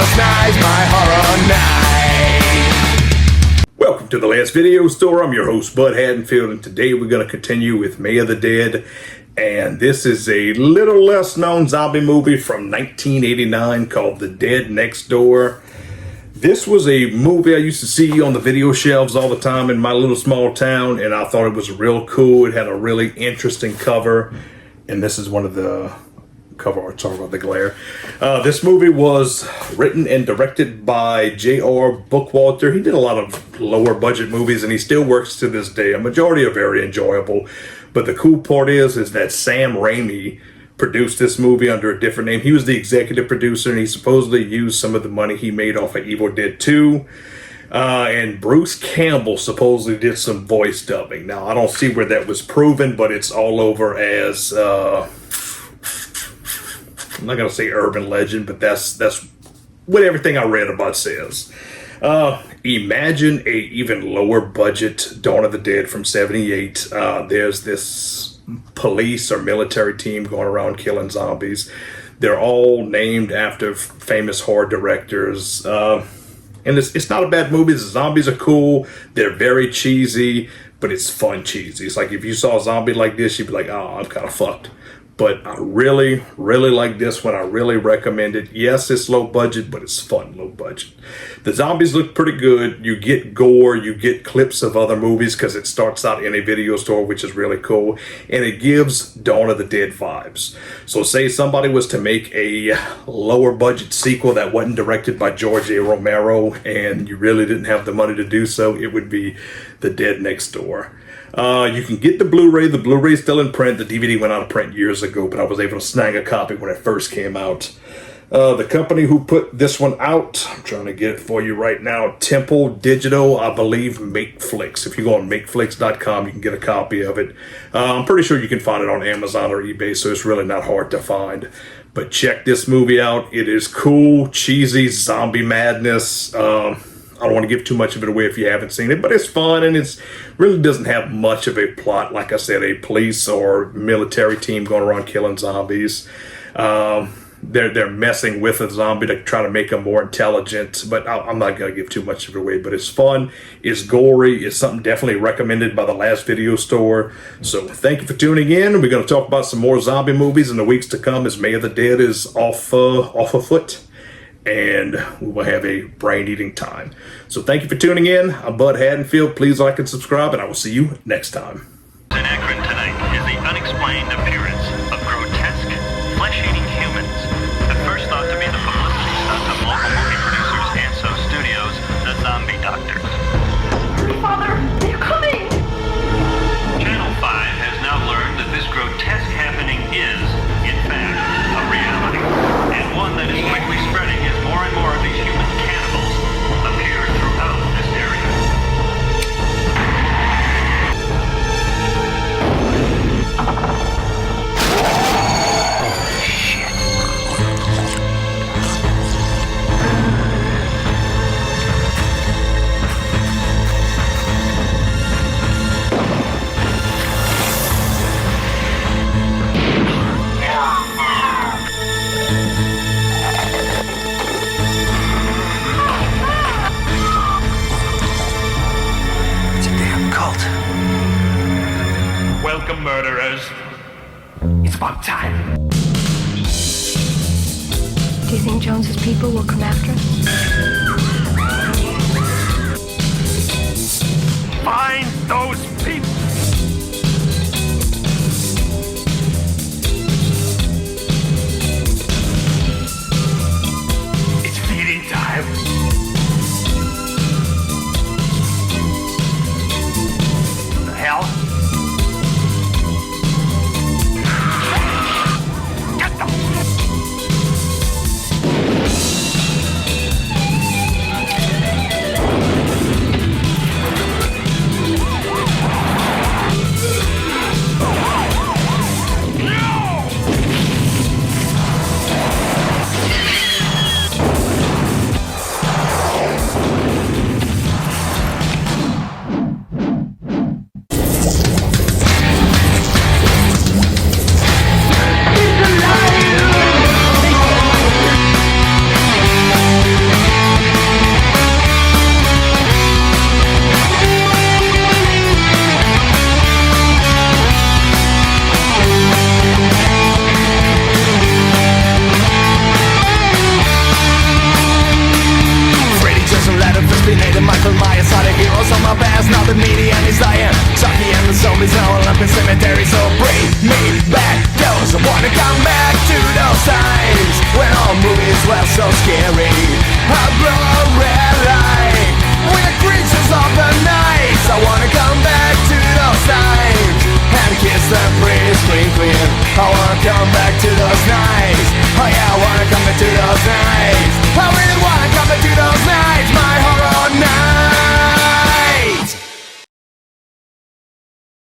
Last night's my horror night. Welcome to the Last Video Store. I'm your host, Bud Haddonfield, and today we're going to continue with May of the Dead. And this is a little less known zombie movie from 1989 called The Dead Next Door. This was a movie I used to see on the video shelves all the time in my little small town, and I thought it was real cool. It had a really interesting cover, and this is one of the cover art. Sorry about the glare. This movie was written and directed by J.R. Bookwalter. He did a lot of lower budget movies, and he still works to this day. A majority are very enjoyable, but the cool part is that Sam Raimi produced this movie under a different name. He was the executive producer, and he supposedly used some of the money he made off of Evil Dead 2. And Bruce Campbell supposedly did some voice dubbing. Now, I don't see where that was proven, but it's all over as, I'm not going to say urban legend, but that's what everything I read about says. Imagine a even lower budget Dawn of the Dead from 78. There's this police or military team going around killing zombies. They're all named after famous horror directors. And it's not a bad movie. The zombies are cool. They're very cheesy, but it's fun cheesy. It's like if you saw a zombie like this, you'd be like, oh, I'm kind of fucked. But I really, really like this one. I really recommend it. Yes, it's low budget, but it's fun low budget. The zombies look pretty good. You get gore. You get clips of other movies because it starts out in a video store, which is really cool. And it gives Dawn of the Dead vibes. So say somebody was to make a lower budget sequel that wasn't directed by George A. Romero and you really didn't have the money to do so, it would be The Dead Next Door. You can get the Blu-ray. The Blu-ray is still in print. The DVD went out of print years ago, but I was able to snag a copy when it first came out. The company who put this one out, I'm trying to get it for you right now, Temple Digital, I believe MakeFlix. If you go on makeflix.com, you can get a copy of it. I'm pretty sure you can find it on Amazon or eBay, so it's really not hard to find. But check this movie out. It is cool, cheesy, zombie madness. I don't want to give too much of it away if you haven't seen it, but it's fun, and it really doesn't have much of a plot. Like I said, a police or military team going around killing zombies. They're messing with a zombie to try to make them more intelligent, but I'm not going to give too much of it away. But it's fun, it's gory, it's something definitely recommended by the Last Video Store. So thank you for tuning in. We're going to talk about some more zombie movies in the weeks to come as May of the Dead is off afoot. And we will have a brain-eating time. So thank you for tuning in. I'm Bud Haddonfield. Please like and subscribe, and I will see you next time. In Akron tonight is the unexplained appearance of grotesque, flesh-eating humans. At first thought to be the publicity stunt of local movie producers Anso Studios, The Zombie Doctor. Hurry, Father! They're coming! Channel 5 has now learned that this grotesque happening is, in fact, a reality. And one that is quickly spreading as more and more of these human cannibals appear throughout this area. Welcome, murderers. It's about time. Do you think Jones's people will come after us? Find those people! It's feeding time. The hell? Get them! the media and he's lying. Chucky and the zombies now all up in cemetery. So bring me back those. I wanna come back to those times when all movies were so scary. I blow a red light with the creatures of the night. I wanna come back to those times and kiss the pretty scream clean. I wanna come back to those nights. Oh yeah, I wanna come back to those nights. I really wanna come back to those nights. My horror nights.